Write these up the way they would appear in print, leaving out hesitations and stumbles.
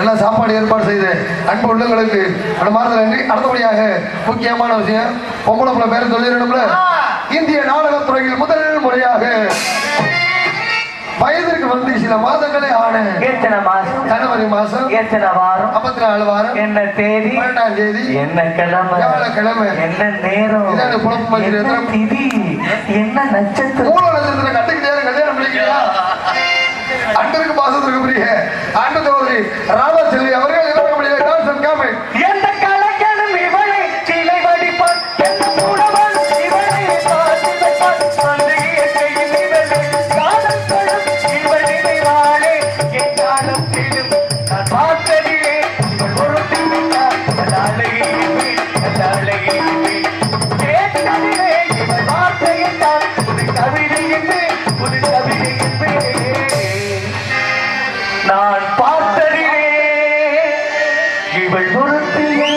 எல்லாம் சாப்பாடு ஏற்பாடு செய்து அன்பு உள்ளங்களுக்கு மனமார்ந்த நன்றி. அடுத்தபடியாக முக்கியமான விஷயம், பொம்பளை புள்ள பேரை சொல்லிடணும்ல. இந்திய நாடகத்துறையில் முதல் முறையாக வயதிற்கு வந்து சில மாதங்களே ஆன எத்தனை மாசம்? ஜனவரி மாசம் எத்தனை வாரம்? 54 வாரம். என்ன தேதி? 12ஆம் தேதி. என்ன கிழமை? வியாழக்கிழமை. என்ன நேரம்? இதான குழப்பம் என்ன திதி? என்ன நட்சத்திரம்? மூல நட்சத்திரம் கட்டுக்கிட்டே கல்யாணம் பண்ணிக்கிறீங்களா? அன்றைக்கு மாசத்திற்கு புரிய ஆண்டு சகோதரி ராதா செல்வி அவர்கள் இலவச முடியல எந்த கலைஞனும் இவளை சிலை வடிப்பான், எந்த மூடவன் இவளை பார்த்து காதல் கொள்ளும் இவள் நினைவாளே என் காலம் தேடும் நான் பார்த்ததிலே இவள் ஒரு கேட்டதிலே இவள் வார்த்தையிட்டால் புது கவிதை என்று புது கவிதை என்று நான் பார்த்ததிலே இவள் பொருத்தியை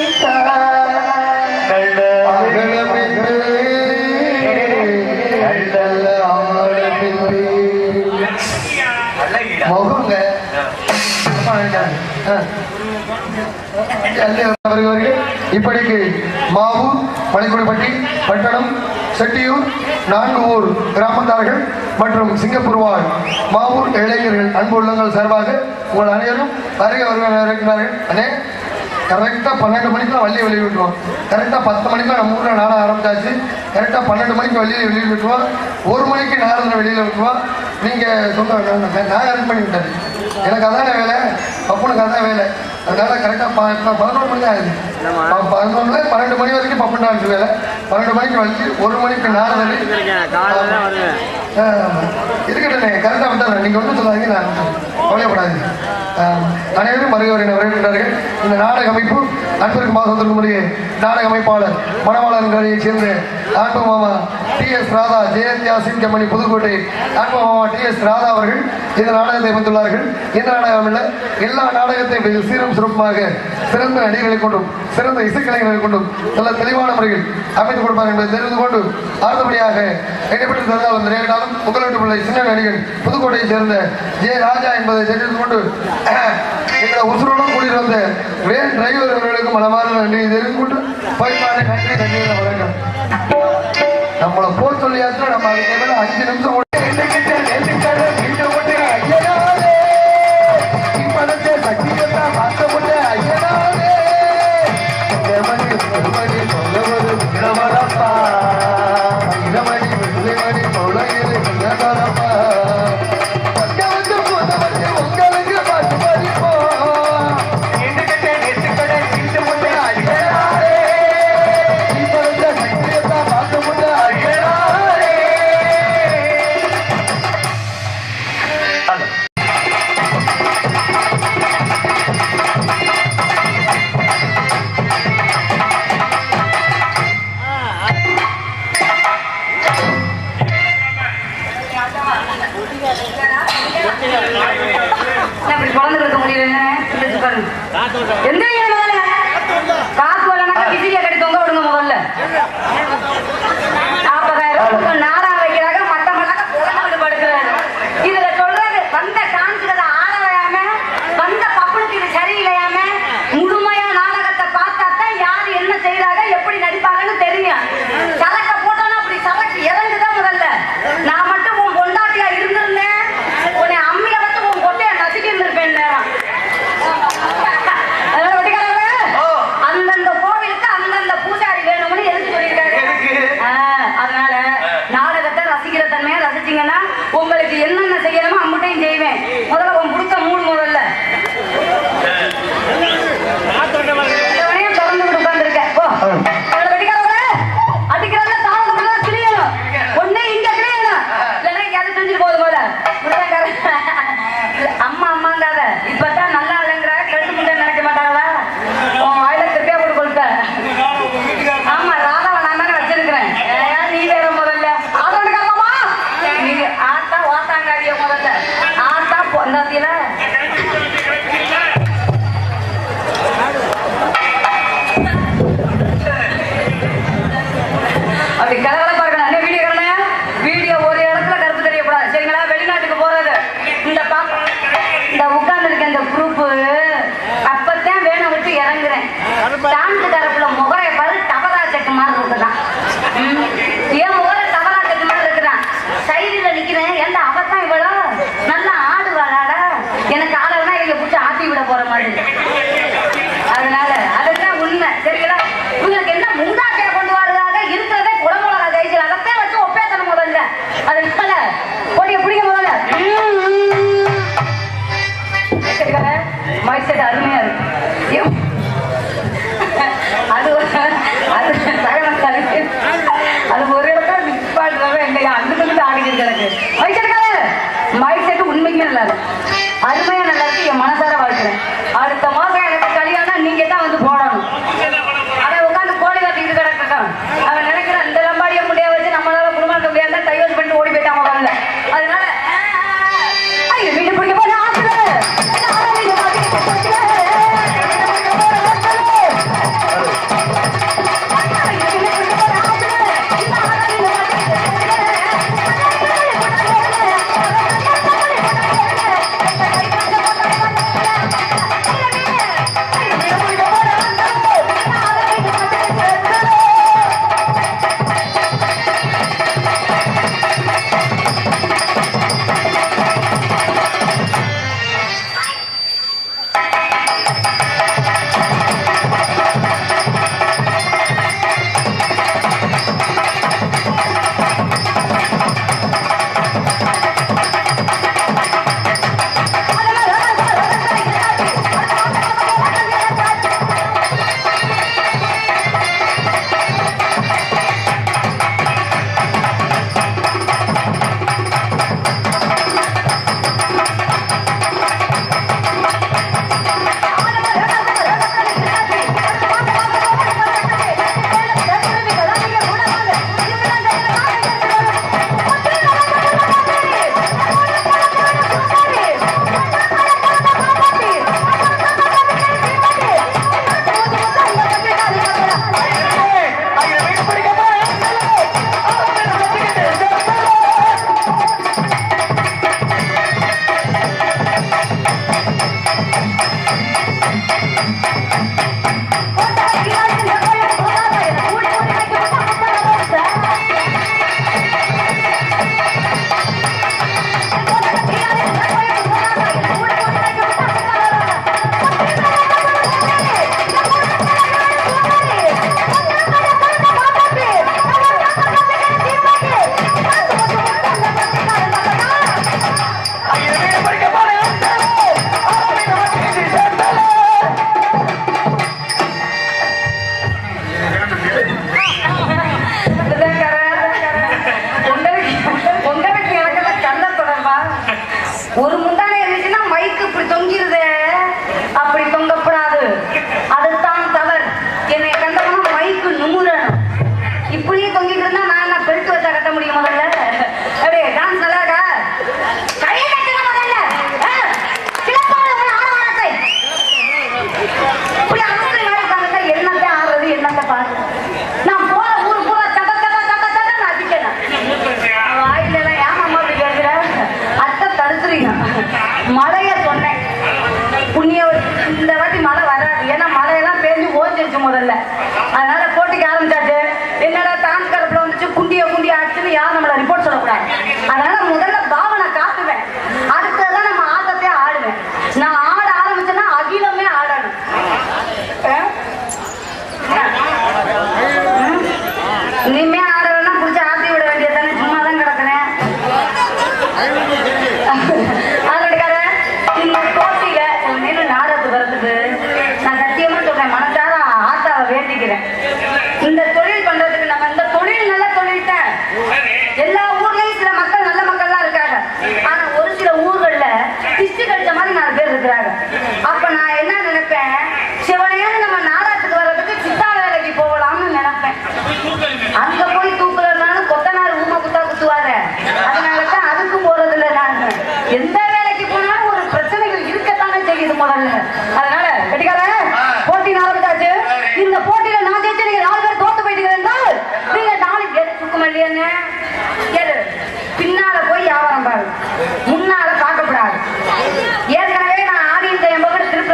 இப்படிக்கு மாவூர், மலைக்குடிப்பட்டி, பட்டணம், செட்டியூர், 4 ஊர் கிராமத்தார்கள் மற்றும் சிங்கப்பூர் வாழ் மாவூர் இளைஞர்கள் அன்பு உள்ளங்கள் சார்பாக உங்கள் அனைவரும் வருகை வருகிறார்கள். அண்ணே, கரெக்டாக 12 மணிக்கு வள்ளியை வெளியே விட்டுருவோம். கரெக்டாக 10 மணிக்கு நம்ம ஊரில் நாடகம் ஆரம்பிச்சாச்சு. கரெக்டாக 12 மணிக்கு வள்ளியை வெளியே விட்டுருவோம். 1 மணிக்கு நாடகத்தில் வெளியில் விட்டுருவோம். நீங்கள் சொந்த நான் அரேஞ்ச் பண்ணி விட்டாரு. எனக்கு அதான வேலை, பப்புனுக்கு அதான் வேலை. அதனால கரெக்டாக 11 மணி தான் ஆகுது. 12 மணி வரைக்கும் பப்பு டான்ஸ் வேலை. 12 மணிக்கு வச்சு 1 மணிக்கு நாடகம் இருக்கட்டே. கரெக்டாக விட்டாரு. நீங்கள் ஒன்றும் சொல்லாதீங்க, நான் கவலைப்படாதீங்க. அனைவரும் வருகிறவர்கள் வரவேற்கிறார்கள். இந்த நாடக அமைப்பு அன்பிற்கு மாதத்திற்கு முறையே நாடக அமைப்பாளர் மணவாளன் கலையை சேர்ந்த அன்பு மாமா TS ராதா, ஜெயந்தியா சிங்கமணி, புதுக்கோட்டை அன்பு மாமா TS ராதா அவர்கள் இந்த நாடகத்தை வந்துள்ளார்கள். இந்த நாடகம் இல்லை, எல்லா நாடகத்தையும் சீரும் சிறப்புமாக சிறந்த நடிகர்களை கொண்டும் சிறந்த இசைக்கலைஞர்களை கொண்டும் நல்ல தெளிவான முறையில் அமைத்து கொடுப்பார் என்பதை தெரிந்து கொண்டு அடுத்தபடியாக இடைப்பட்டு தந்தாலும் நிறைவேற்றாலும் உங்களுடைய பிள்ளை சின்ன நடிகர் புதுக்கோட்டையை சேர்ந்த ராஜா என்பதை தெரிந்து கொண்டு எங்களை உசுரோடும் கூட்டிட்டு வந்த வேன் டிரைவர் அவர்களுக்கு மனமார்ந்த நன்றி தெரிந்து கொண்டு போய்ப்பாடு நன்றி நன்றி வணக்கம். நம்மளை போய் சொல்லியாச்சும் நம்ம அதுக்கு மேல 5 நிமிஷம் நாடு போற மாதிரி. அதனால அதுதான் உண்மை. சரிங்களா? உங்களுக்கு என்ன முந்தாட்டையை கொண்டு வரதாக இருக்கிறதே குடமுளகா கைகள் அதத்தே வச்சு ஒப்பேத்தன முதல்ல. அதனால பொடிய பிடிக்க முதல்ல மைக் செட் அருமையா இருக்கு. அது அது சகலத்தாலே அது ஒரு இடத்துல மிக்ஸ் பண்ணுறவங்க எங்க அங்கிட்டு ஆடிக்கிட்டு கிடக்கு. மைக் செட்டுக்காக மைக் செட்டு உண்மைக்குமே நல்லா இருக்கு, அருமையா நல்லா இருக்கு. என் மனசார வாழ்க்கிறேன். அடுத்த மாசம் எனக்கு கல்யாணம் நீங்க தான் வந்து போடணும். அதை உட்காந்து கோழி காட்டிக்கிட்டு கிடக்கட்டும். அவன் நினைக்கிற இந்த லம்பாடிய முடிய வச்சு நம்மளால குடும்பம் முடியாது டைவர்ஸ் பண்ணிட்டு ஓடி போயிட்டான் முதல்ல. அதனால வீட்டு பிடிக்க போன ஆசை ஒரு முந்தானை இருந்துச்சுன்னா மைக்கு இப்படி தொங்கிருது. அப்படி தொங்கப்படாது, அதுதான் தவறு. என்னை கண்டவனும் மைக்கு நுமுறணும். இப்படியே தொங்கிட்டு இருந்தா நான் என்ன பெல்ட் வச்சா கட்ட முடியும்? முதல்ல அப்படியே டான்ஸ் நல்லா இருக்கா? கையை கட்டுங்க முதல்ல. இப்படி அனுப்பி இருக்காங்க. என்னத்தை ஆடுறது, என்னத்தை பாடுறது? நான் போற ஊரு பூரா சட்ட சட்ட சட்ட சட்ட அடிக்கணும். வாயில எல்லாம் ஏமாமா அப்படி கேட்கிற அத்தை தடுத்துறீங்க. மழைய சொன்னேன் புண்ணிய இந்த வாட்டி மழை வராது. ஏன்னா மழையெல்லாம் பேஞ்சு ஓஞ்சிருச்சு முதல்ல. அதனால போட்டிக்கு ஆரம்பிச்சாச்சு. என்னடா டான்ஸ் கலப்புல வந்துச்சு குண்டிய குண்டிய ஆச்சுன்னு யாரும் நம்மள ரிப்போர்ட் சொல்லக்கூடாது. அதனால முதல்ல பாவனை காட்டுவேன், அடுத்ததான் நம்ம ஆட்டத்தையே ஆடுவேன். நான் ஆட ஆரம்பிச்சேன்னா அகிலமே ஆடணும். இனிமே ஆடணும்னா பிடிச்சி ஆட்டி விட வேண்டியதானே, சும்மா தான் கிடக்குறேன். இந்த போட்டியில மீது நாடகத்துக்கு வரதுக்கு நான் சத்தியமா சொல்றேன், மனசார ஆத்தாவை வேண்டிக்கிறேன். இந்த தொழில் பண்றதுக்கு நம்ம இந்த தொழில் நல்ல தொழில் தான். எல்லா ஊர்லயும் சில மக்கள் நல்ல மக்கள்லாம் இருக்காங்க. ஆனா ஒரு சில ஊர்கள்ல திஷ்டி கடிச்ச மாதிரி 4 பேர் இருக்கிறாங்க. அப்ப நான் என்ன நினைப்பேன், சிவனையான்னு நம்ம நாடகத்துக்கு வர்றதுக்கு சித்தா வேலைக்கு போகலாம்னு நினைப்பேன். அங்க போய் தூக்குறதுனாலும் கொத்தனார் ஊமை குத்தா குத்துவாங்க. அதனாலதான் அதுக்கும் போறது இல்லை. நான் எந்த வேலைக்கு போனாலும் ஒரு பிரச்சனைகள் இருக்கத்தானே செய்யுது முதல்ல. அதனால கட்டிக்கார போட்டி ஆரம்பிச்சாச்சு. இந்த போட்டியில நான் ஜெயிச்சு நீங்க 4 பேர் தோத்து போயிட்டீங்க என்றால் நீங்க 4 பேர் தூக்கம் இல்லையானே. பின்னால போய் வியாபாரம் பாரு, முன்னால பார்க்கப்படாது. ஏற்கனவே நான் ஆடியன்ஸ் என் பக்கம் திருப்பி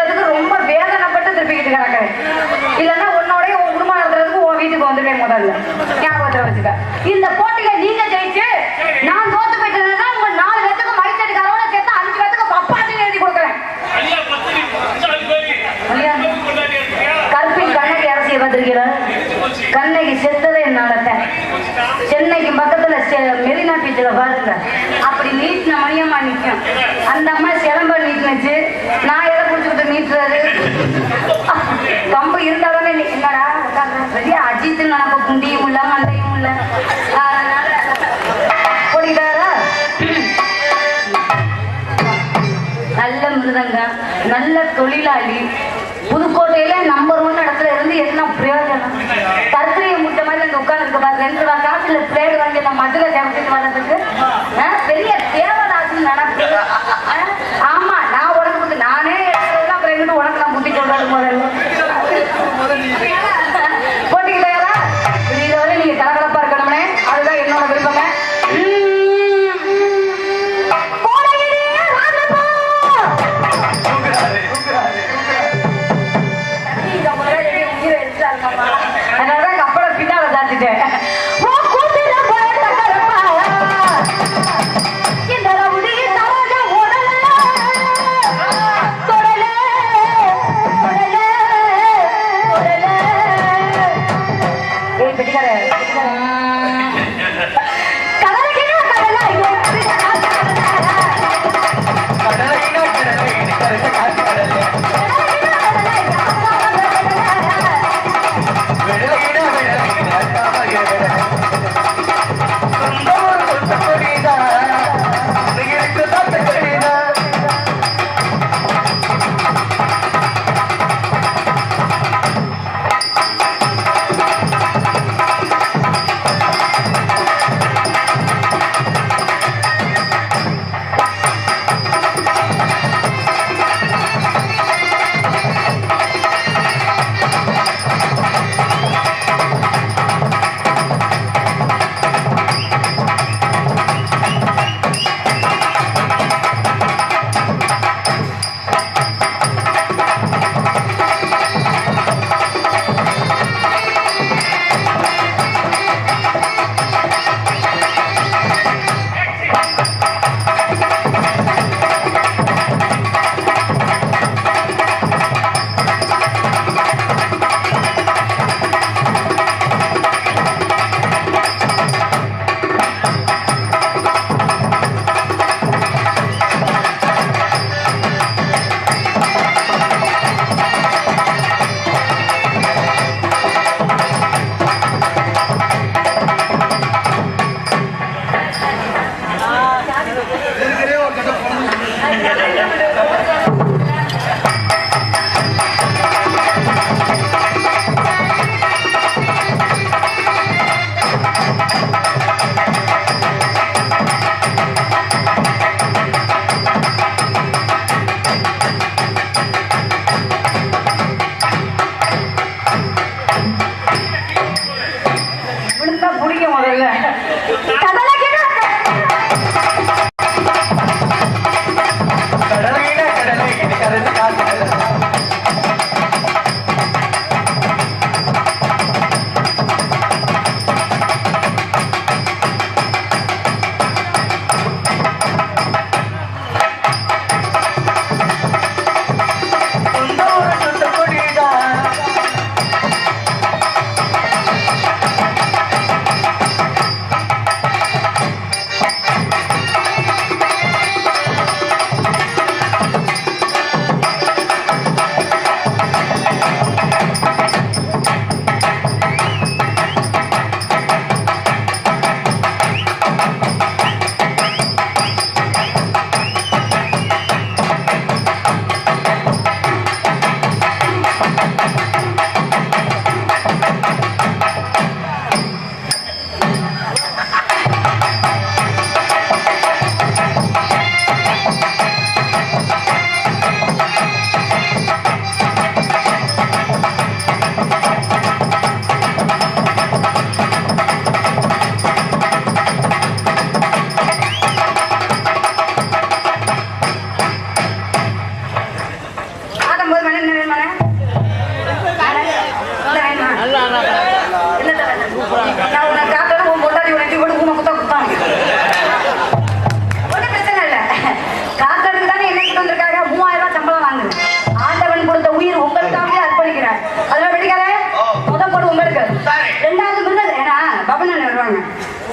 மெரினா பீச்சில் பாருங்க அப்படி நீட்டின மணியம்மா நிற்கும். அந்த அம்மா சிலம்ப நீட்டினுச்சு, நான் எதை பிடிச்சிக்கிட்டு நீட்டுறாரு. கம்பு இருந்தாதானே என்னடா சரியா அஜித்து நமக்கு குண்டியும் இல்லை மண்டையும் இல்லை. அதனால போடிட்டாரா நல்ல மிருதங்கம், நல்ல தொழிலாளி, புதுக்கோட்டையில நம்பர் 1 இடத்துல இருந்து என்ன பிரயோஜனம்? கத்திரியை முட்டை மாதிரி அந்த உட்கார்ந்து பாரு, 2 ரூபா காசுல பிளேடு வாங்கி அந்த மதுரை ஜபத்துக்கு வர்றதுக்கு பெரிய தேவதாசன் நடப்பு. ஆமா நான் உனக்கு நானே அப்புறம் எங்கிட்ட உனக்கு நான் புத்தி சொல்றாரு முதல்ல போட்டிக்கிட்டாரா. இதுவரை நீங்க கலகலப்பா இருக்கணும்னே, அதுதான் என்னோட விருப்பமே. அதனாலதான் கப்பலை பின்னால தாச்சிட்டேன்.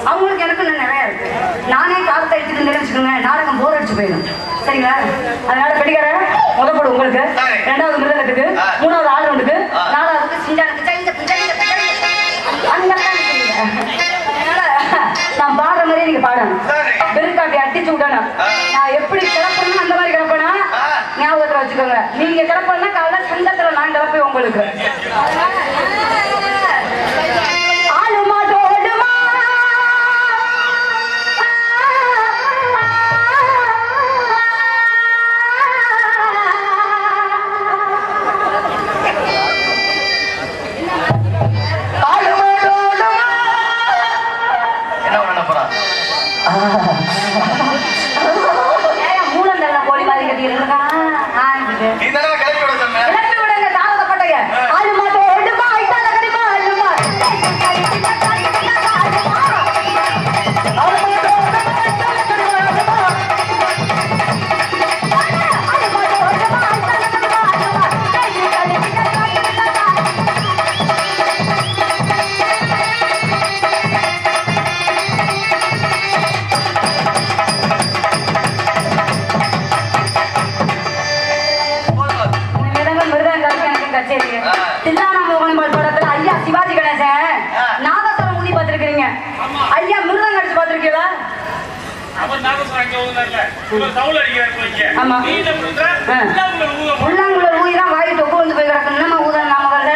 அவங்களுக்கு எனக்கு வச்சுக்கோங்க, நாடகம் போர் அடிச்சு போயிடும். சரிங்களா? அதனால பெட்டிக்கார முத போடு உங்களுக்கு, ரெண்டாவது மிருதங்கத்துக்கு, மூணாவது ஆள் ரவுண்டுக்கு, நாலாவது சிண்டானுக்கு அதனால நான் பாடுற மாதிரியே நீங்க பாடணும். பெருக்காட்டி அடிச்சு விடணும். நான் எப்படி கிளப்பணும் அந்த மாதிரி கிளப்பனா ஞாபகத்துல வச்சுக்கோங்க. நீங்க கிளப்பணும்னா காலைல சங்கத்துல நான் கிளப்பேன் உங்களுக்கு. மூலந்தல்ல கோழி மாதிரி கட்டிருக்கா புல்லாங்குழல் ஊதிதான் வாய் தொப்பு வந்து போய் கிடக்கணும். நம்ம ஊதான் நாம வரல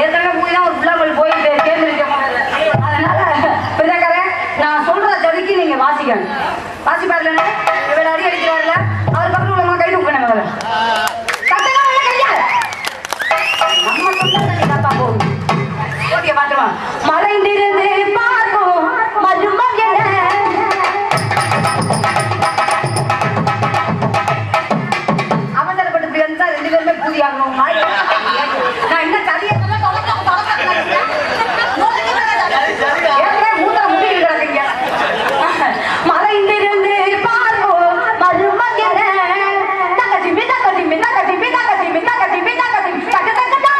ஏற்கனவே ஊதிதான் ஒரு புல்லாங்குழல் போய் தேர்ந்தெடுக்க முடியல. அதனால பிள்ளைக்காரன் நான் சொல்ற ஜதிக்கு நீங்க வாசிக்கணும். வாசிப்பாருல இவள் அடி அடிக்கிறாருல அவர் பக்கத்துல உள்ளவங்க கை தூக்கணும். நம்ம சொன்னா போகும். ஓகே பாத்துமா மறைந்திருந்து பார்க்கும் மருமகன் நான் என்ன கதையை மூத்த முடிவு கிடக்குங்க. மறைந்திருந்து பார்வோம் மருமகன் தங்கச்சி மிதா கட்டி மிதா கட்டி மிதா கட்டி மிதா கட்டி மிதா கட்டி தக்க தக்கதா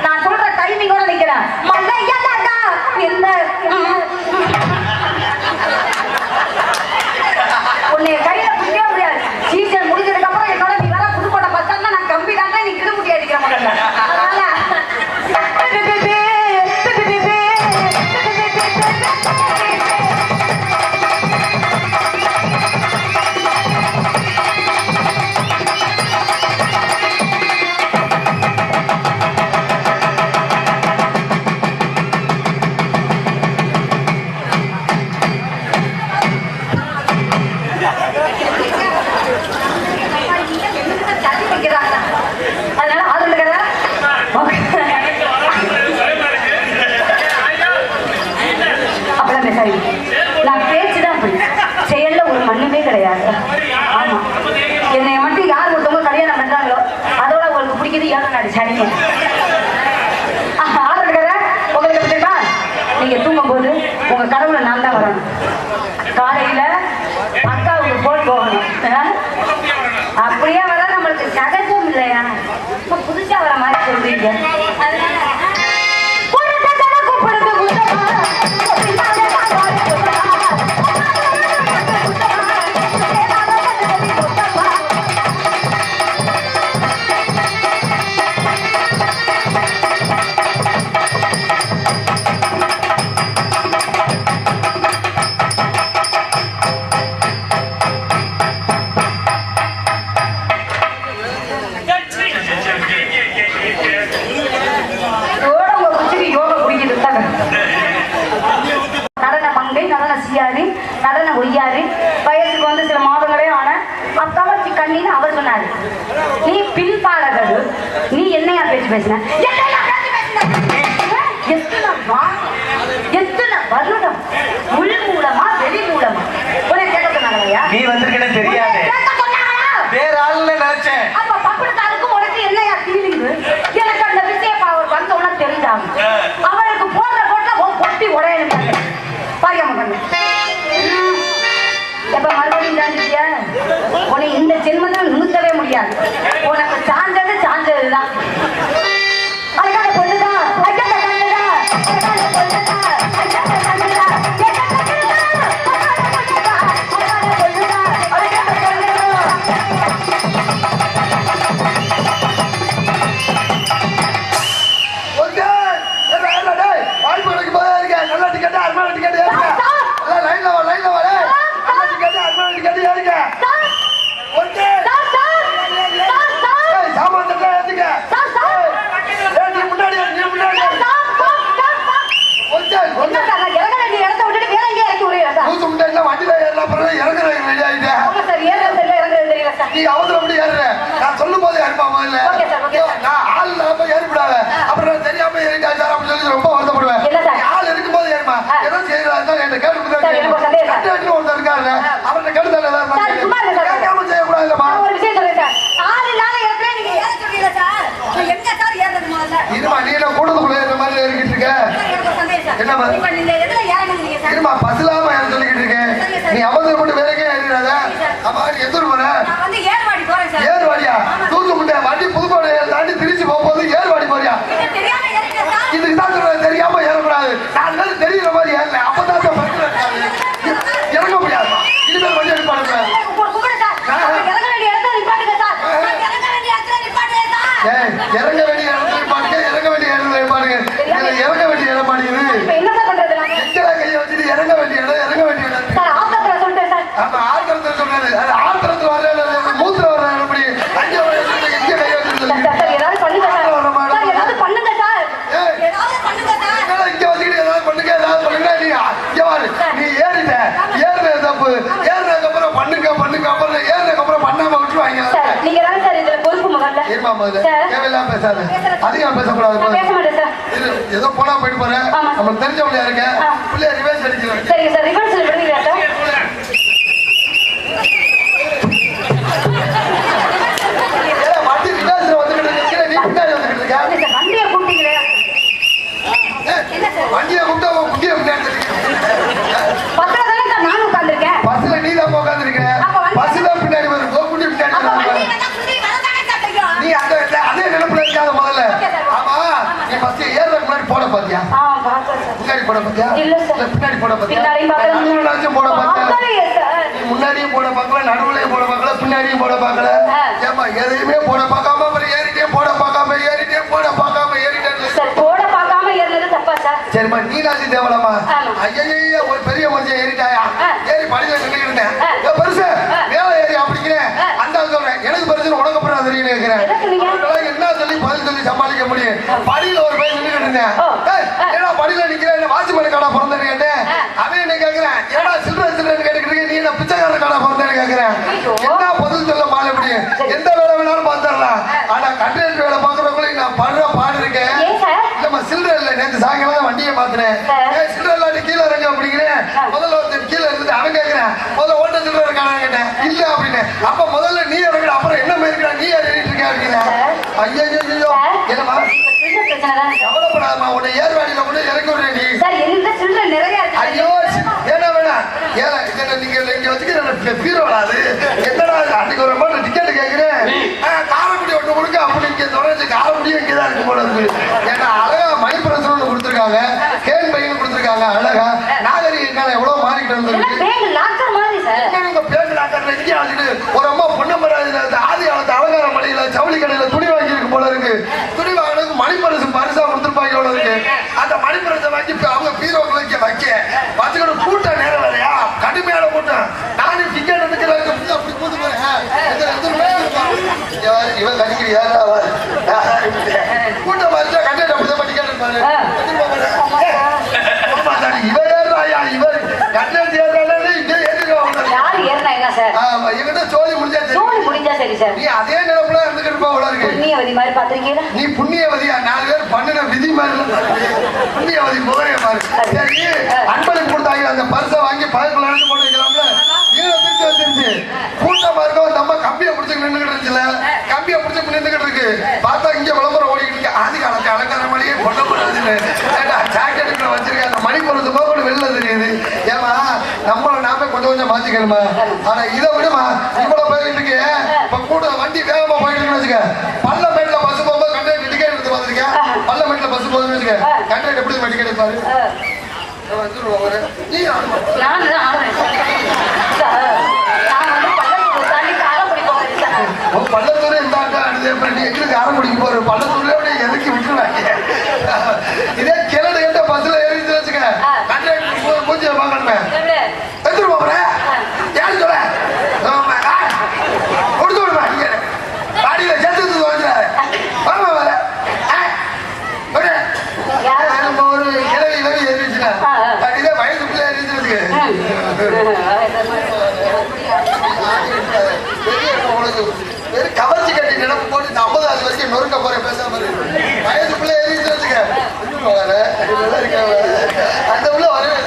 நான் சொல்ற டைமிங்கோட நிக்கிறேன். உன்னை கையில பிடிக்க முடியாது. சீசன் முடிஞ்சதுக்கு அப்புறம் என்னோட நீ வர புதுக்கோட்டை பச்சாங்க நான் கம்பி தான் நீ கிடு முடி அடிக்கிற மாதிரி. அதனால அப்பதான் சரி நான் பேச்சுதான் அப்படி செயல்ல ஒரு மண்ணுமே கிடையாது. ஆமா என்னை மட்டும் யார் ஒருத்தவங்க கல்யாணம் பண்றாங்களோ அதோட உங்களுக்கு பிடிக்குது ஏழை நாடு சனிங்க ஆளுங்கிற உங்களுக்கு தெரியுமா? நீங்க தூங்கும் போது உங்க கடவுளை நான் தான் வரணும். காலையில அக்காவுக்கு போன் போகணும். அப்படியே வர நம்மளுக்கு சகஜம் இல்லையா? புதுசா வர மாதிரி சொல்றீங்க. நடன ஒய்யாரு வயசுக்கு வந்து சில மாதங்களே ஆன அக்காவச்சி கண்ணின்னு அவர் சொன்னாரு. நீ பின்பாடகடு, நீ என்னையா பேச்சு பேசின? எத்தனை வருடம் உள் மூலமா வெளி மூலமா உன்னை கேட்க சொன்னாங்க. வந்திருக்கியா? நீ வந்திருக்கேன்னு தெரியாது. கேட்க சொன்னாங்களா? வேற ஆளுன்னு நினைச்சேன். அப்ப பப்புடுத்தாளுக்கும் உனக்கு என்னையா ஃபீலிங்? எனக்கு அந்த விஷயம் அவர் வந்தவொன்னே தெரிஞ்சாங்க. அவளுக்கு போடுற போட்டா பொட்டி உடையணும். பாரியாம பண்ணு. எப்ப மறுபடியும் தாண்டிட்டியா? உன்னை இந்த ஜென்மத்தில் நிறுத்தவே முடியாது. உனக்கு சாஞ்சதுதான். அதுக்காக பொண்ணுதான் ஐயா கண்ணுதா நீ அவசரப்படி ஏறுற. நான் சொல்லும் போது ஏறுமா முதல்ல. நான் ஆள் இல்லாம ஏறிவிடாத. அப்புறம் நான் தெரியாம ஏறிட்டா சார் அப்படின்னு சொல்லி ரொம்ப வருத்தப்படுவேன். ஆள் இருக்கும் போது ஏறுமா. ஏதோ செய்யறாங்க என்ன கேட்டு கட்டு ஒருத்தர் இருக்காரு. அவர்கிட்ட கேட்டு கேட்காம செய்யக்கூடாதுமா. இருமா நீ என்ன கூட்டத்துக்குள்ள ஏற மாதிரி ஏறிக்கிட்டு இருக்க. என்னமா பஸ் இல்லாம ஏற சொல்லிக்கிட்டு இருக்கேன். நீ அவசரப்பட்டு வேலைக்கே ஏறிடாத. அம்மா நீ எந்த ஊர் போற? ஏர்வாடியா? தூக்கு முட்டை வண்டி புதுக்கோட்டை தாண்டி திருச்சி போகும்போது ஏர்வாடி போறியா? இதுக்கு தான் சொல்றேன் தெரியாம ஏறக்கூடாது. நான் தெரியுற மாதிரி ஏறல. அப்பதான் இறங்க முடியாதுமா. இனிமேல் வண்டி எடுக்க மாட்டேன். இறங்க வேண்டிய இடத்துல பாட்டுங்க. இறங்க வேண்டிய இடத்துல பாட்டுங்க. இறங்க வேண்டிய இடம் பாடுகிறது. எங்கடா கையை வச்சுட்டு இறங்க வேண்டிய இடம் இறங்க வேண்டிய இடம். ஆமா ஆத்திரத்துல சொல்றாரு. அது ஆத்திரத்துல வர மூத்திர வர எப்படி அங்கே எங்க கையை வச்சுட்டு இங்க வச்சுக்கிட்டு ஏதாவது பண்ணுங்க. நீ ஏறிட்ட ஏறினது தப்பு. ஏறினதுக்கு அப்புறம் பண்ணுங்க அப்புறம் ஏறினதுக்கு அப்புறம் பண்ணாம விட்டு வாங்க. தேவையில்லாம பேசாது. அதிகம் பேசக்கூடாது. ஏதோ போனா போயிட்டு போறேன். நமக்கு தெரிஞ்சவங்க இருக்க பிள்ளைய ரிவர்ஸ் அடிக்கிறேன். வண்டி ரிவர்ஸ்ல வந்துகிட்டு இருக்க. நீ பின்னாடி வந்துகிட்டு இருக்க. வண்டியை கூப்பிட்டா குட்டியை பின்னாடி பஸ்ல நீ தான் உட்காந்துருக்க. பஸ் தான் பின்னாடி வரும். குட்டி பின்னாடி நீ அதே நினைப்புல இருக்காத முதல்ல. ஆமா நீ பஸ் ஏறதுக்கு முன்னாடி போட பாத்தியா? முன்னாடி போட பாத்தியா? பின்னாடி போட பாத்தியா? போட பாத்தியா? முன்னாடியும் போட பார்க்கல, நடுவுலையும் போட பார்க்கல, பின்னாடியும் போட பார்க்கல. ஏமா எதையுமே போட பார்க்காம அப்புறம் ஏறிட்டே போட பார்க்காம ஏறிட்டே போட பார்க்காம ஏறிட்டே போட பார்க்காம ஏறினது தப்பா சார்? சரிம்மா நீனாச்சு தேவலமா. ஐயா ஒரு பெரிய மனுஷன் ஏறிட்டாயா? ஏறி படியில நின்றுட்டு இருந்தேன். பெருசு மேல ஏறி அப்படிங்கிறேன். அந்த சொல்றேன் எனக்கு பெருசு உனக்கு அப்புறம் தெரியும் கேட்கிறேன். என்ன சொல்லி பதில் சொல்லி சமாளிக்க முடியும்? படியில ஒரு பையன் நின்றுட்டு இருந்தேன். ஏன்னா படியில நிக்கிறேன் வாட்ச்மேன் கடை பிறந்தேன்னு கேட்டேன். அவன் என்ன கேட்கிறேன் ஏன்னா சில்லறை கேட்டுக்கிட்டு நீ என்ன பிச்சைக்காரன் கடை பிறந்தேன்னு கேட்கிறேன். என்ன பதில் சொல்ல மாற முடியும்? எந்த வேலை வேணாலும் பார்த்துடலாம். ஆனா கண்டக்டர் வேலை பார்க்கறவங்களுக்கு நான் படுற பாடு இருக்கேன். இல்லம்மா சில்லறை இல்லை. நேற்று சாயங்காலம் வண்டியை மாத்தினேன். சில்லறை இல்லாட்டி கீழே இறங்க அப்படிங்கிறேன். முதல்ல ஒருத்தர் கீழே இருந்துட்டு அவன் கேட்கிறேன் முதல்ல ஓட்ட சில்லறை இருக்கான கேட்டேன். இல்ல அப்படின்னு. அப்ப முதல்ல நீ இறங்குற அப்புறம் என்ன இருக்கிற நீ ஏறிட்டு இருக்க அப்படின்னா ஐயோ என்னமா கவலைப்படாதமா. உன்னை ஏர்வாடியில கூட இறங்கி விடுறேன். ஐயோ ஏன்னா வேணாம் நீங்க இங்க வச்சுக்கிற பீரோலாது என்னடா அன்னைக்கு ஒரு மாதிரி டிக்கெட் கேட்கிறேன். காரக்குடி ஒண்ணு கொடுக்க அப்படி இங்க தொடர்ந்து காரக்குடியும் இங்கதான் இருக்கு போல இருக்கு. ஏன்னா அழகா மணிப்பிரசன் ஒண்ணு கொடுத்துருக்காங்க. கேன் பையன் கொடுத்துருக்காங்க. அழகா நாகரிகம் எவ்வளவு மாறிக்கிட்டு இருந்திருக்கு. பேங்க் லாக்கர்ல இங்கே ஆச்சுட்டு ஒரு அம்மா பொன்னமராஜில ஆதி காலத்து அலங்கார மலையில ஜவுளி கடையில துணி வாங்கியிருக்கு போல இருக்கு. துணி வாங்கினதுக்கு மணிப்பரிசு பரிசா கொடுத்துருப்பாங்க போல இருக்கு. அந்த மணிப்பரிசை வாங்கி அவங்க பீரோக்களை இங்க வச்சுக்கிட்டு கூட்டம் நேரம் வேலையா கடுமையான கூட்டம். நானும் டிக்கெட் எடுக்கிறேன் அப்படி கூட்டு போறேன். இவன் கடிக்கிறியா கூட்டம் மாதிரி கண்டக்டர் அப்படிதான் டிக்கெட் எடுப்பாரு. இவன் ஏறாயா இவன் கண்டக்டர் ஏறாலே இங்கே நீ அதே நிலப்புல இருந்துகிட்டு போல. நீ புண்ணியவதியா 4 பேர் பண்ணின விதி மாதிரி புண்ணியவதி முகரைய பாரு. சரி அன்பளிப்பு கொடுத்தாங்க அந்த பரிசை வாங்கி பதக்குள்ள போட்டு வைக்கலாம்ல. வந்துச்சு. கூட்டமா இருக்கவும் நம்ம கம்பியை பிடிச்சி நின்றுகிட்டு இருந்துச்சுல, கம்பியை பிடிச்சி நின்றுகிட்டு இருக்கு. பார்த்தா இங்க விளம்பரம் ஓடிக்கிட்டு இருக்கு. ஆதி காலத்து அலங்கார மணியே கொண்டு போறாதுன்னு ஜாக்கெட்டுக்குள்ள வச்சிருக்காங்க. மணி பொழுது போக வெளில தெரியுது. ஏமா நம்மளை நாம கொஞ்சம் கொஞ்சம் மாத்திக்கணுமா? ஆனா இதை விடுமா, இவ்வளவு போயிட்டு இருக்கு. இப்ப கூட வண்டி வேகமா போயிட்டு இருக்குன்னு வச்சுக்க, பள்ளமேட்ல பஸ் போகும்போது கண்டக்டர் டிக்கெட் எடுத்து பார்த்திருக்கேன். பள்ளமேட்ல பஸ் போகுதுன்னு வச்சுக்க, கண்டக்டர் எப்படி டிக்கெட் எடுப்பாரு? நீ பள்ளத்தூரே இருந்தாங்க. நீ எங்களுக்கு ஆரம்பிக்க போற பள்ளத்தூர்ல எதுக்கு விட்டுருவாங்க? இதே கிளடு கேட்ட பஸ்ல ஏறிச்சு வச்சுக்க, கண்டக்டர் பூஜை வாங்கணுமே எடுத்துட்டு போறேன். யாரு சொல்ல கொடுத்து விடுமா? நீங்க பாடியில சேர்த்து வந்துடாரு. வாங்க வர ஒரு கிளவி கிளவி ஏறிச்சுன்னா இதே வயசுக்குள்ள ஏறிச்சு. வெறும் கவர்ச்சி கட்டி நினைப்பு போட்டு 50 வரைக்கும் நொறுக்க போற பேசாம வயசுக்குள்ள ஏறிச்சு வச்சுக்க. அந்த உள்ள வரவே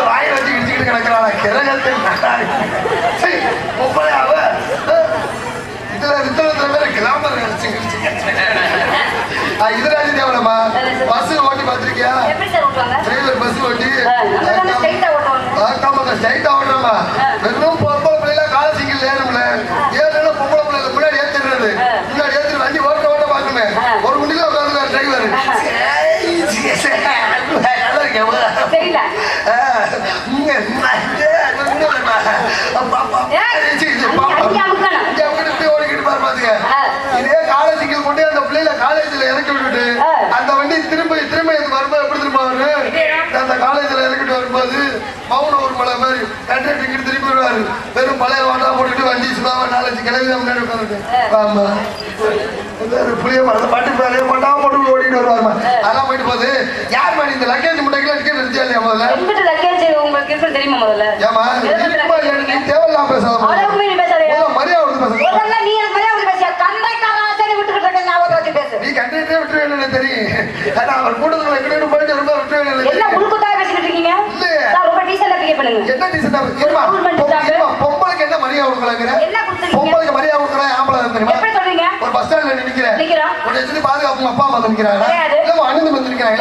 வாயில் வச்சு இடிச்சுக்கிட்டு கிடக்கிறான். கிரகத்தை அவ இதுல வித்தனத்துல பேர கிளாமர் இதுராஜி தேவனமா பஸ் ஓட்டி பார்த்திருக்கியா? பஸ் ஓட்டி ஸ்ட்ரைட்டா ஓட்டுறமா. வெறும் பொம்பளை பிள்ளைல காலை சிங்கிள் ஏறணும்ல, ஏறணும் பொம்பளை பிள்ளைல முன்னாடி ஏற்றிடுறது. முன்னாடி ஏற்றி வண்டி ஓட்ட ஓட்ட பார்க்கணுமே. ஒரு குண்டில உட்காந்துருக்காரு டிரைவர். நல்லா இருக்கேன் ஓடிக்கிட்டு பாரு பாத்துக்க. இதே காலேஜுக்கு கொண்டு அந்த பிள்ளைல காலேஜ்ல இறக்கி விட்டுட்டு அந்த வண்டி திரும்ப வரும்போது எப்படி திரும்ப அந்த காலேஜ்ல இறக்கிட்டு வரும்போது மௌனம் ஒரு மலை மாதிரி கண்டக்டர் இங்கிட்டு திருப்பி விடுவாரு. வெறும் பழைய வாட்டா போட்டுட்டு வண்டி சும்மா 4-5 கிளவி முன்னாடி உட்காந்துட்டு ஆமா புளிய மரம் பாட்டு போட்டா போட்டு ஓடிட்டு வருவாருமா. அதெல்லாம் போயிட்டு போகுது. யார் மாதிரி இந்த லக்கேஜ் முட்டைக்கு டிக்கெட் எடுத்தியா இல்லையா? முதல்ல உங்களுக்கு இருக்கு தெரியுமா? முதல்ல ஏமா நீ தேவையில்லாம பேசாத, மரியாதை நீ கண்டக்டரே விட்டுருவேன் தெரியும். ஆனா அவர் கூட்டத்துல எங்கிட்ட போயிட்டு ரொம்ப விட்டுருவேன். என்ன டீசெண்டா பொம்பளைக்கு என்ன மரியாதை கொடுக்கலாங்கிற? பொம்பளைக்கு மரியாதை கொடுக்கற ஆம்பளை தெரியுமா? ஒரு பஸ் ஸ்டாண்ட்ல நிக்கிறேன், உன்னை சொல்லி பாதுகாப்பு அப்பா அம்மா நிக்கிறாங்க, இல்ல அண்ணன் வந்து நிக்கிறாங்க,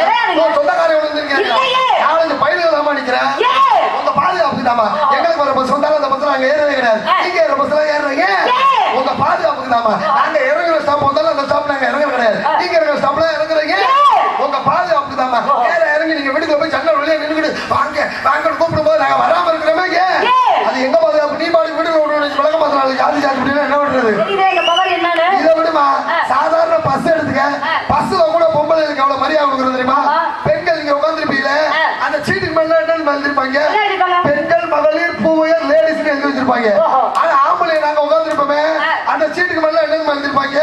சொந்தக்காரங்க வந்து நிக்கிறாங்க, நாலஞ்சு பயிர்கள் தாமா நிக்கிறேன். உங்க பாதுகாப்புக்கு தாமா. எங்களுக்கு வர பஸ் வந்தாலும் அந்த பஸ்ல நாங்க ஏறவே கிடையாது. நீங்க ஏற பஸ்ல ஏறுறீங்க உங்க பாதுகாப்புக்கு தாமா. நாங்க இறங்குற ஸ்டாப் வந்தாலும் அந்த ஸ்டாப் நாங்க இறங்க கிடையாது. நீங்க இறங்குற ஸ்டாப்ல இறங்குறீங்க உங்க பாதுகாப்புக்கு தாமா. ஏற இறங்கி நீங்க வீட்டுக்குள்ள போய் ஜன்னல் வழியா நின்னுக்கிட்டு வாங்க வாங்க கூப்பிடும் போது நாங்க வராம இருக்கிறோமே. அது எங்க பாதுகாப்பு? நீ பாடி வீட்டுக்கு விளக்க மாத்தினால ஜாதி ஜாதி முடியல என்ன பண்றது? இதை விடுமா. சாதாரண பஸ் எடுத்துக்க, பஸ்ல கூட பொம்பளைகளுக்கு எவ்வளவு மரியாதை கொடுக்குறது தெரியுமா? பெண்கள் இங்க உட்காந்துருப்பீங்க, அந்த சீட்டுக்கு மேல என்னன்னு வந்திருப்பாங்க, பெண்கள் மகளிர் பூவையர் லேடிஸ் எழுதி வச்சிருப்பாங்க. ஆனா ஆம்பளை நாங்க உட்காந்துருப்போமே, அந்த சீட்டுக்கு மேல என்னன்னு வந்திருப்பாங்க,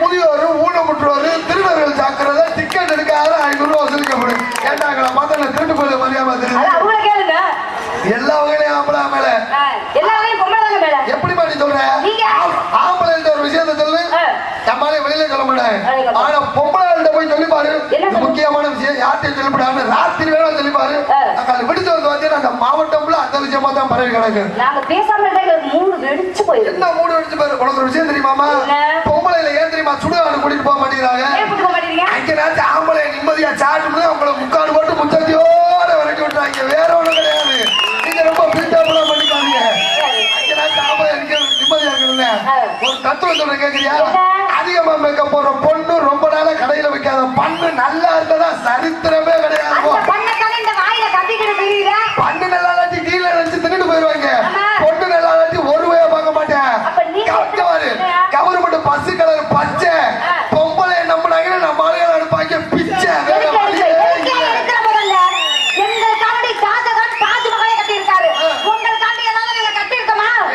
முதியோர், ஊனமுற்றோர், திருடர்கள் ஜாக்கிரதை, டிக்கெட் எடுக்க 500 ரூபாய் வசூலிக்கப்படும். ஏண்டாங்களா பார்த்தா திருட்டு போய் மரியாதை தெரியுது. எல்லா வகையிலையும் ஆம்பளை மேல எப்படிமா நீ சொல்ற? ஆம்பளை ஒரு விஷயத்த சொல்லு, நம்மளால வெளியில சொல்ல மாட்டேன். ஆனா பொம்பளை போய் சொல்லி பாரு, முக்கியமான விஷயம் யார்கிட்ட சொல்லிவிடாம ராத்திரி வேணா சொல்லி பாரு. விடுத்து வந்து பார்த்தீங்கன்னா அந்த மாவட்டம்ல அந்த விஷயமா தான் பரவி கிடக்கு. என்ன மூடு வெடிச்சு பாரு. உனக்கு ஒரு விஷயம் தெரியுமாமா? பொம்பளைல ஏன் தெரியுமா சுடுகாடு கூட்டிட்டு போக மாட்டேங்கிறாங்க? அங்க நேரத்து ஆம்பளை நிம்மதியா சாட்டு அவங்கள முக்காடு போட்டு முச்சத்தியோட விரட்டி விட்டுறாங்க. வேற ஒண்ணும் கிடையாது. நீங்க ரொம்ப பிரிட்டாபுலா பண்ணிக்காதீங்க. நிம்மதியா இருக்குதுங்க. ஒரு தத்துவம் சொல்ற கேக்குறியா? அதிகமா மேக்கப் போடுற பொண்ணு ரொம்ப நாளா கடையில வைக்காத பண்ணு நல்லா இருந்ததா சரித்திரமே கிடையாது. பண்ணு நல்லா இல்லாட்டி கீழே வச்சு தின்னுட்டு போயிருவாங்க. பொண்ணு நல்லா இல்லாட்டி ஒரு வகையா பார்க்க மாட்டேன். கவர்மெண்ட் பஸ் கலர் பச்சை பொம்பளை நம்பினாங்கன்னா நம்ம ஆளுகளை அனுப்பாங்க பிச்சை.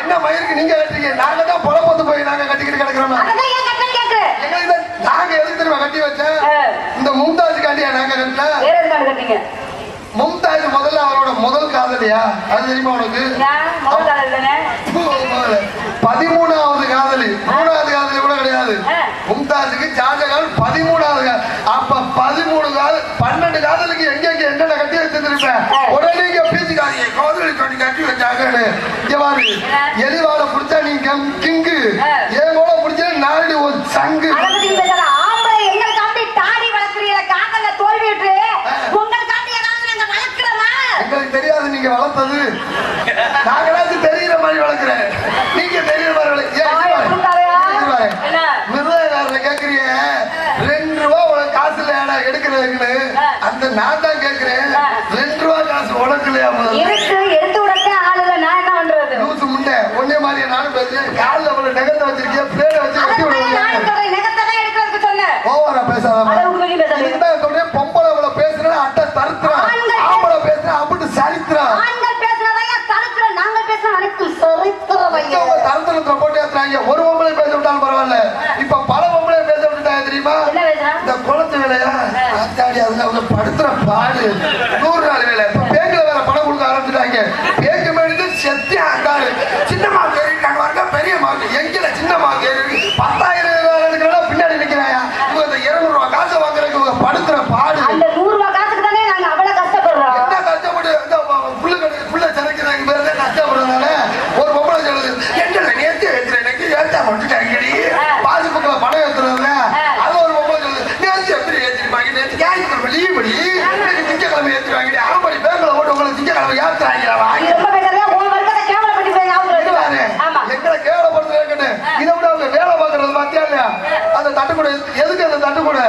என்ன மயிருக்கு நீங்க கட்டுறீங்க? நாங்க தான் பொழப்பத்து போய் நாங்க கட்டிக்கிட்டு கிடக்கிறோம். நாங்க எதுக்கு தெரியுமா கட்டி வச்சேன்? இந்த மும்தாஜுக்காண்டியா நாங்க கட்டின. மும்தாஜ் முதல்ல அவரோட முதல் காதலியா? அது தெரியுமா உனக்கு? 13வது காதலி. 3வது காதலி கூட கிடையாது. மும்தாஜுக்கு ஷாஜகான் 13வது. அப்ப 13 காதல் 12 காதலுக்கு எங்க என்னென்ன கட்டி வச்சிருந்திருப்ப? இங்க பாரு எலிவாழை பிடிச்சா நீ கிங்கு என் கூட பிடிச்சா நாடு ஒரு சங்கு அதை பத்தி பேசாத. ஆம்பளை எங்களுக்காண்டி தாடி வளர்க்குறீங்க, காக்கல தோல்வி விட்டு உங்களுக்காண்டி ஏதாவது நாங்க வளர்க்கிறோமா? எங்களுக்கு தெரியாது நீங்க வளர்த்தது. நாங்களாச்சும் தெரியுற மாதிரி வளர்க்கிறேன், நீங்க தெரியுற மாதிரி மிருதகாரரை கேக்குறீங்க 2 ரூபா உனக்கு காசு இல்லையா எடுக்கிறதுக்குன்னு. அந்த நான் தான் கேட்கிறேன் 2 ரூபா காசு உனக்கு இல்லையா? இருக்கு, எடுத்து விடக்க ஆள் இல்ல, நான் என்ன பண்றது? லூசு முண்டை ஒன்னே மாதிரி நானும் பேசுறேன். காலில் அவளை நகத்தை வச்சிருக்கேன், பிளேட வச்சு வெட்டி விடுவேன். ஓவரா பேசாத. இதுதான் சொல்றேன், பொம்பளை அவளை பேசுறேன் அட்டை தருத்துறான், ஆம்பளை பேசுறேன் அப்படி சரித்திரம். தரத்துல போட்டு ஏத்துறாங்க. ஒரு பொம்பளை பேச விட்டாலும் பரவாயில்ல, இப்ப பல பொம்பளை பேச விட்டுட்டாங்க தெரியுமா? இந்த குளத்து வேலையா அத்தாடி, அதுல அவங்க படுத்துற பாடு 100 நாள் வேலை. இப்ப பேங்க்ல வேற பணம் கொடுக்க ஆரம்பிச்சுட்டாங்க. பேங்க் மேடிக்கு செத்தி ஆண்டாரு. சின்னமா கேறிட்டாங்க வாங்க, பெரிய மார்க்கு எங்கல சின்னமா கேறி 10,000 எடுக்கிறா பின்னாடி நிக்கிறாயா. இவங்க இந்த 200 ரூபாய் காசு வாங்குறதுக்கு இவங்க படுத்துற பாடு. அந்த 100 ரூபாய் காசுக்கு தானே நாங்க அவ்வளவு கஷ்டப்படுறோம். என்ன கஷ்டப்பட்டு புள்ள சிறைக்கிறாங்க பேரு கஷ்டப்படுறதுனால ஒரு பொம்பளை சொல்லுது, எங்கல நேர்த்தி ஏத்துறேன் ஏத்தா மட்டுட்டாங்கடி பாஸ்புக்ல பணம் ஏத்துறதுல. அது ஒரு பொம்பளை சொல்லுது, நேர்த்தி எப்படி ஏற்றிருப்பாங்க, நேற்று ஞாயிற்றுக்கிழமை லீவ் படி திங்கக்கிழமை ஏற்றுவாங்க. ஆம்படி பேங்க்ல போட்டு உங்களை திங்கக்கிழமை ஏத்துறாங்க. எங்களை கேவலப்படுத்துறாங்கன்னு இதை விட அவங்க வேலை பார்க்கறது பாத்தியா இல்லையா? அந்த தட்டுக்கூட எதுக்கு? அந்த தட்டுக்கூட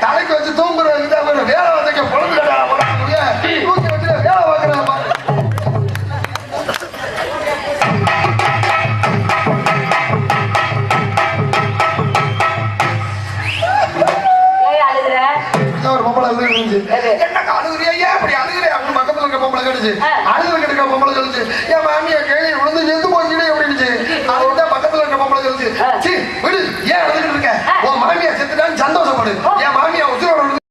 தலைக்கு வச்சு தூங்குறது வேலை வந்தக்க பொழுது தூக்கி வச்சு வேலை பார்க்கறது. ஒரு பொம்பளை அழுது என்ன அழுகுறியா, ஏன் அப்படி அழுகுறே அப்படின்னு பக்கத்துல இருக்க பொம்பளை கேட்டுச்சு. அழுது கிட்ட பொம்பளை சொல்லுச்சு, என் மாமியை